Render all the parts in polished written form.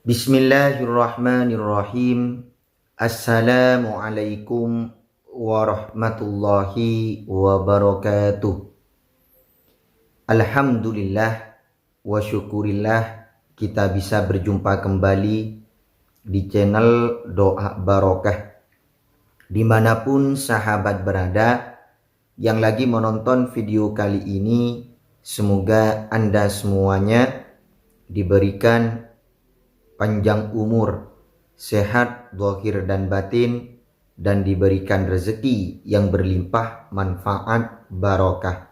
Bismillahirrahmanirrahim. Assalamualaikum warahmatullahi wabarakatuh. Alhamdulillah wa syukurillah kita bisa berjumpa kembali di channel Doa Barokah. Dimanapun sahabat berada yang lagi menonton video kali ini, semoga Anda semuanya diberikan panjang umur, sehat zahir dan batin, dan diberikan rezeki yang berlimpah manfaat barokah.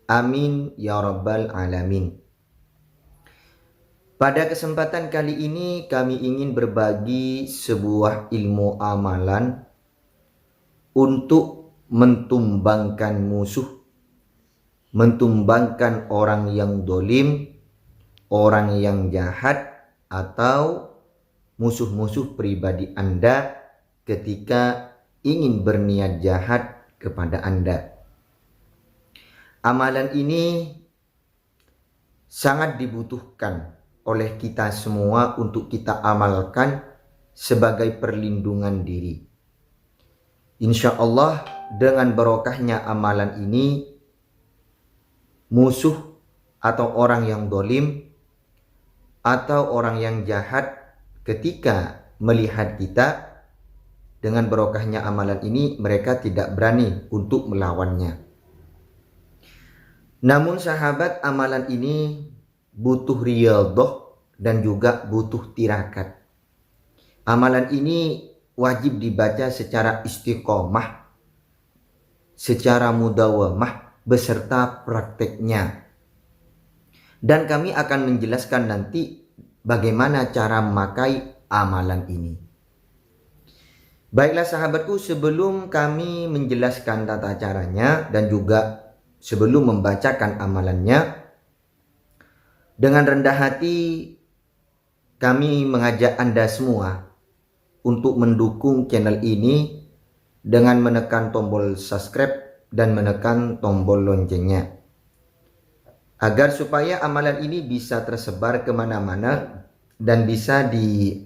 Amin ya rabbal alamin. Pada kesempatan kali ini kami ingin berbagi sebuah ilmu amalan untuk mentumbangkan musuh, mentumbangkan orang yang dolim, orang yang jahat, atau musuh-musuh pribadi Anda ketika ingin berniat jahat kepada Anda. Amalan ini sangat dibutuhkan oleh kita semua untuk kita amalkan sebagai perlindungan diri. Insya Allah dengan barokahnya amalan ini, musuh atau orang yang dolim atau orang yang jahat ketika melihat kita, dengan barokahnya amalan ini mereka tidak berani untuk melawannya. Namun sahabat, amalan ini butuh riyadhah dan juga butuh tirakat. Amalan ini wajib dibaca secara istiqomah, secara mudawamah beserta prakteknya. Dan kami akan menjelaskan nanti bagaimana cara memakai amalan ini. Baiklah sahabatku, sebelum kami menjelaskan tata caranya dan juga sebelum membacakan amalannya, dengan rendah hati kami mengajak Anda semua untuk mendukung channel ini dengan menekan tombol subscribe dan menekan tombol loncengnya, agar supaya amalan ini bisa tersebar kemana-mana dan bisa diamalkan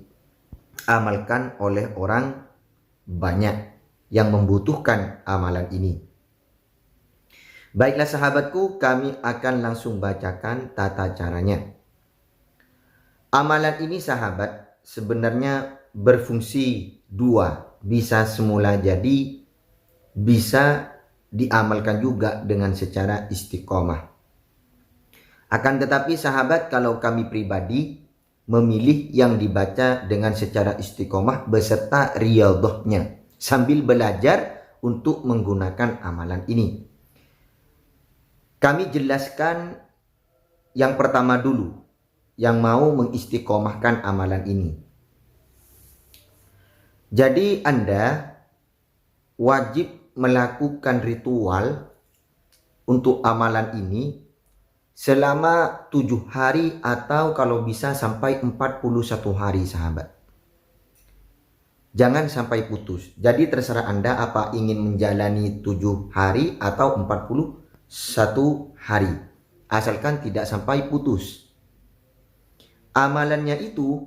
oleh orang banyak yang membutuhkan amalan ini. Baiklah sahabatku, kami akan langsung bacakan tata caranya. Amalan ini sahabat sebenarnya berfungsi dua, bisa semula jadi, bisa diamalkan juga dengan secara istiqomah. Akan tetapi sahabat, kalau kami pribadi memilih yang dibaca dengan secara istiqomah beserta riyadhahnya sambil belajar untuk menggunakan amalan ini. Kami jelaskan yang pertama dulu, yang mau mengistiqomahkan amalan ini. Jadi Anda wajib melakukan ritual untuk amalan ini selama 7 hari atau kalau bisa sampai 41 hari sahabat. Jangan sampai putus. Jadi terserah Anda apa ingin menjalani 7 hari atau 41 hari. Asalkan tidak sampai putus. Amalannya itu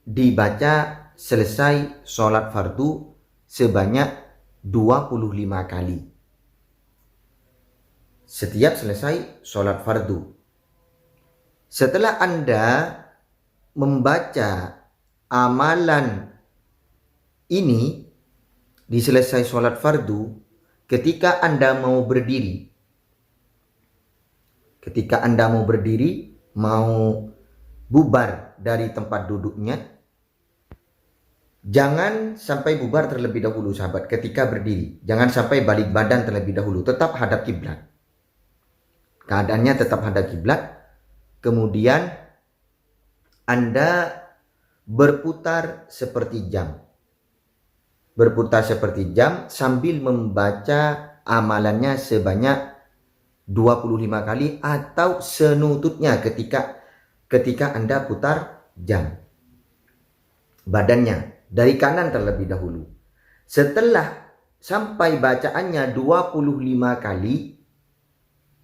dibaca selesai sholat fardu sebanyak 25 kali. Setiap selesai sholat fardu. Setelah Anda membaca amalan ini di selesai sholat fardu, ketika Anda mau berdiri, mau bubar dari tempat duduknya, jangan sampai bubar terlebih dahulu sahabat ketika berdiri. Jangan sampai balik badan terlebih dahulu, tetap hadap kiblat. Keadaannya tetap hadap kiblat. Kemudian Anda berputar seperti jam. Berputar seperti jam sambil membaca amalannya sebanyak 25 kali atau senututnya ketika Anda putar jam. Badannya dari kanan terlebih dahulu. Setelah sampai bacaannya 25 kali,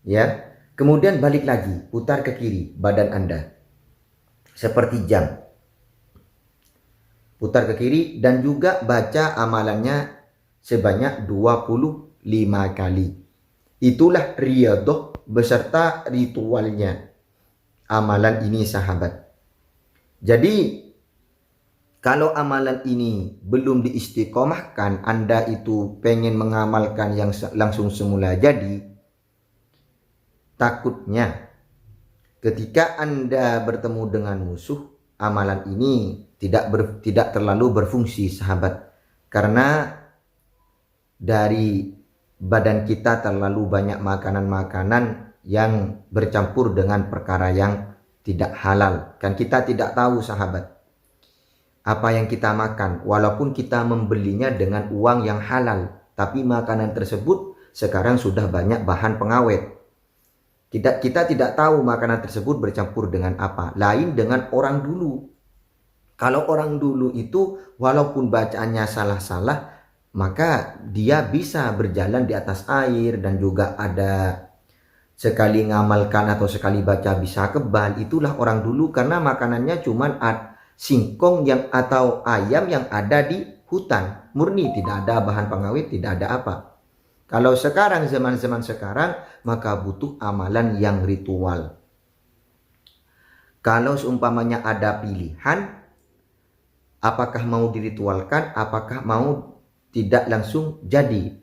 ya, kemudian balik lagi, putar ke kiri badan Anda. seperti jam. Putar ke kiri dan juga baca amalannya sebanyak 25 kali. Itulah riyadhah beserta ritualnya amalan ini sahabat. Jadi kalau amalan ini belum diistiqomahkan, Anda itu pengen mengamalkan yang langsung semula jadi, takutnya ketika Anda bertemu dengan musuh, amalan ini tidak terlalu berfungsi sahabat. Karena dari badan kita terlalu banyak makanan-makanan yang bercampur dengan perkara yang tidak halal. Kan kita tidak tahu sahabat apa yang kita makan, walaupun kita membelinya dengan uang yang halal, tapi makanan tersebut sekarang sudah banyak bahan pengawet. Kita tidak tahu makanan tersebut bercampur dengan apa. Lain dengan orang dulu. Kalau orang dulu itu walaupun bacaannya salah-salah, maka dia bisa berjalan di atas air, dan juga ada sekali ngamalkan atau sekali baca bisa kebal. Itulah orang dulu, karena makanannya cuman singkong yang atau ayam yang ada di hutan. Murni, tidak ada bahan pengawet, tidak ada apa. Kalau sekarang, zaman-zaman sekarang, maka butuh amalan yang ritual. Kalau seumpamanya ada pilihan, apakah mau diritualkan, apakah mau tidak langsung jadi.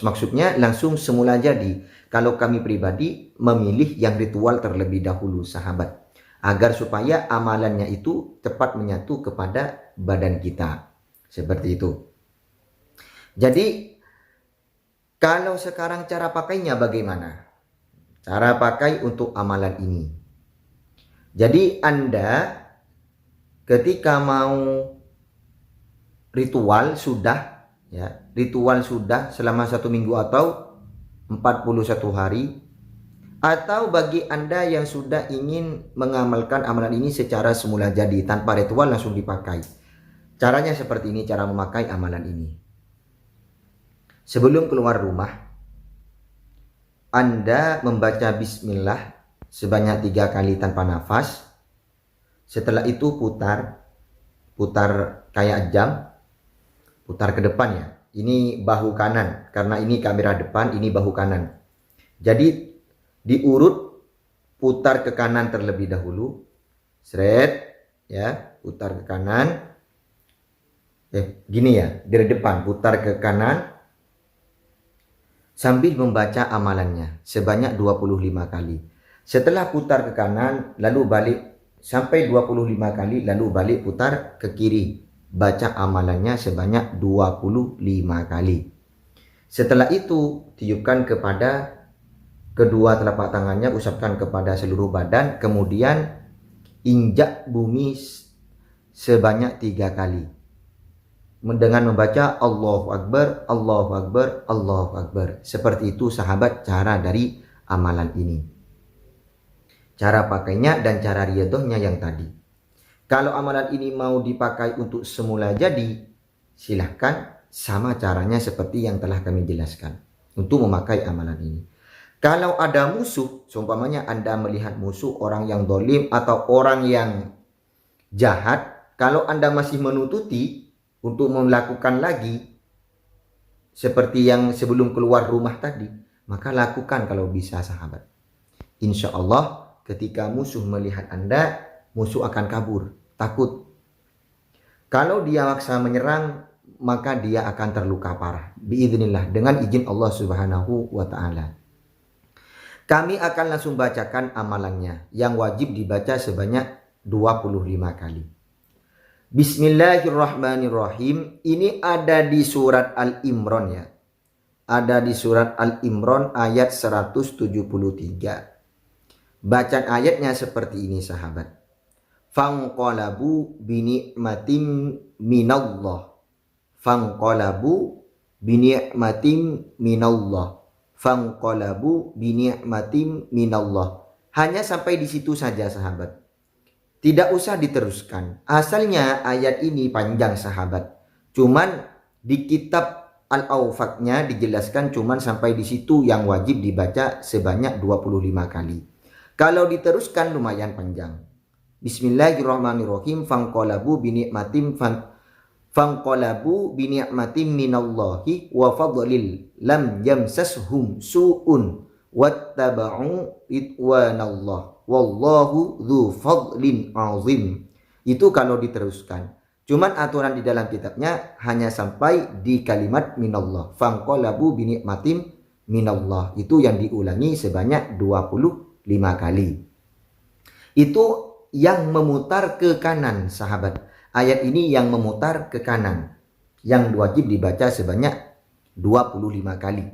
Maksudnya langsung semula jadi. Kalau kami pribadi memilih yang ritual terlebih dahulu sahabat, agar supaya amalannya itu cepat menyatu kepada badan kita. Seperti itu. Jadi kalau sekarang cara pakainya bagaimana? Cara pakai untuk amalan ini. Jadi Anda ketika mau ritual sudah, ya, ritual sudah selama 1 minggu atau 41 hari, atau bagi Anda yang sudah ingin mengamalkan amalan ini secara semula jadi tanpa ritual langsung dipakai. Caranya seperti ini, cara memakai amalan ini. Sebelum keluar rumah, Anda membaca bismillah sebanyak 3 kali tanpa nafas. Setelah itu putar kayak jam, putar ke depan ya. Ini bahu kanan, karena ini kamera depan, ini bahu kanan. Jadi diurut, putar ke kanan terlebih dahulu, seret, ya, putar ke kanan. Gini ya, dari depan putar ke kanan sambil membaca amalannya sebanyak 25 kali. Setelah putar ke kanan, lalu balik sampai 25 kali, lalu balik putar ke kiri, baca amalannya sebanyak 25 kali. Setelah itu tiupkan kepada kedua telapak tangannya, usapkan kepada seluruh badan, kemudian injak bumi sebanyak 3 kali dengan membaca Allahu Akbar, Allahu Akbar, Allahu Akbar. Seperti itu sahabat cara dari amalan ini. Cara pakainya dan cara riyadhahnya yang tadi. Kalau amalan ini mau dipakai untuk semula jadi, silahkan, sama caranya seperti yang telah kami jelaskan untuk memakai amalan ini. Kalau ada musuh, seumpamanya Anda melihat musuh, orang yang dolim atau orang yang jahat, kalau Anda masih menututi untuk melakukan lagi seperti yang sebelum keluar rumah tadi, maka lakukan kalau bisa sahabat. Insya Allah ketika musuh melihat Anda, musuh akan kabur, takut. Kalau dia maksa menyerang, maka dia akan terluka parah. Biiznillah, dengan izin Allah Subhanahu wa Ta'ala. Kami akan langsung bacakan amalannya yang wajib dibaca sebanyak 25 kali. Bismillahirrahmanirrahim. Ini ada di surat Al-Imran ya. Ada di surat Al-Imran ayat 173. Bacaan ayatnya seperti ini sahabat. Fanqalabu bini'matim minallah. Fanqalabu bini'matim minallah. Fanqalabu bini'matim minallah. Hanya sampai di situ saja sahabat. Tidak usah diteruskan. Asalnya ayat ini panjang sahabat. Cuman di kitab Al-Awfaqnya dijelaskan cuman sampai di situ yang wajib dibaca sebanyak 25 kali. Kalau diteruskan lumayan panjang. Bismillahirrahmanirrahim. Fanqalabu bini'matim minallahi wa fadlil lam yamsashum su'un wattaba'u ridwanallah wallahu dzu fadlin azim. Itu kalau diteruskan. Cuman aturan di dalam kitabnya hanya sampai di kalimat minallah. Fanqalabu binikmatim minallah. Itu yang diulangi sebanyak 25 kali. Itu yang memutar ke kanan, sahabat. Ayat ini yang memutar ke kanan. Yang wajib dibaca sebanyak 25 kali.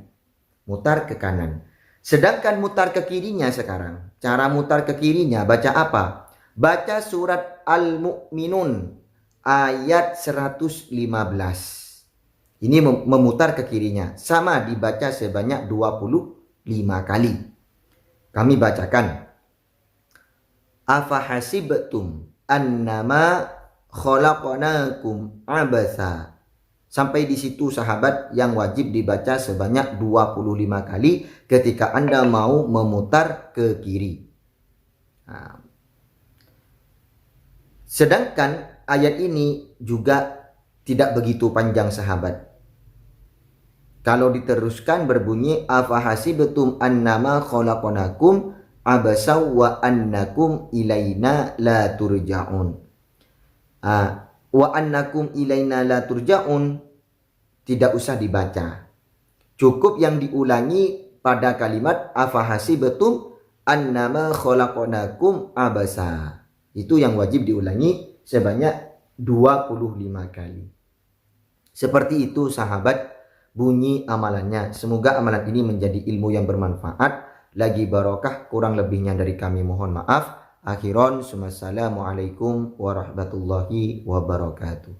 Mutar ke kanan. Sedangkan mutar ke kirinya sekarang. Cara mutar ke kirinya baca apa? Baca surat Al-Mu'minun ayat 115. Ini memutar ke kirinya. Sama dibaca sebanyak 25 kali. Kami bacakan. Afahasibtum annama khalaqnakum abasa. Sampai di situ sahabat yang wajib dibaca sebanyak 25 kali ketika Anda mau memutar ke kiri. Nah, sedangkan ayat ini juga tidak begitu panjang sahabat. Kalau diteruskan berbunyi afahasibtum annama khalaqnakum abasa wa annakum ilaina la turja'un. Wa annakum ilaina la turja'un tidak usah dibaca. Cukup yang diulangi pada kalimat afahasibtum annama khalaqnakum abasa. Itu yang wajib diulangi sebanyak 25 kali. Seperti itu sahabat bunyi amalannya. Semoga amalan ini menjadi ilmu yang bermanfaat. Lagi barokah, kurang lebihnya dari kami mohon maaf. Akhiron, assalamualaikum warahmatullahi wabarakatuh.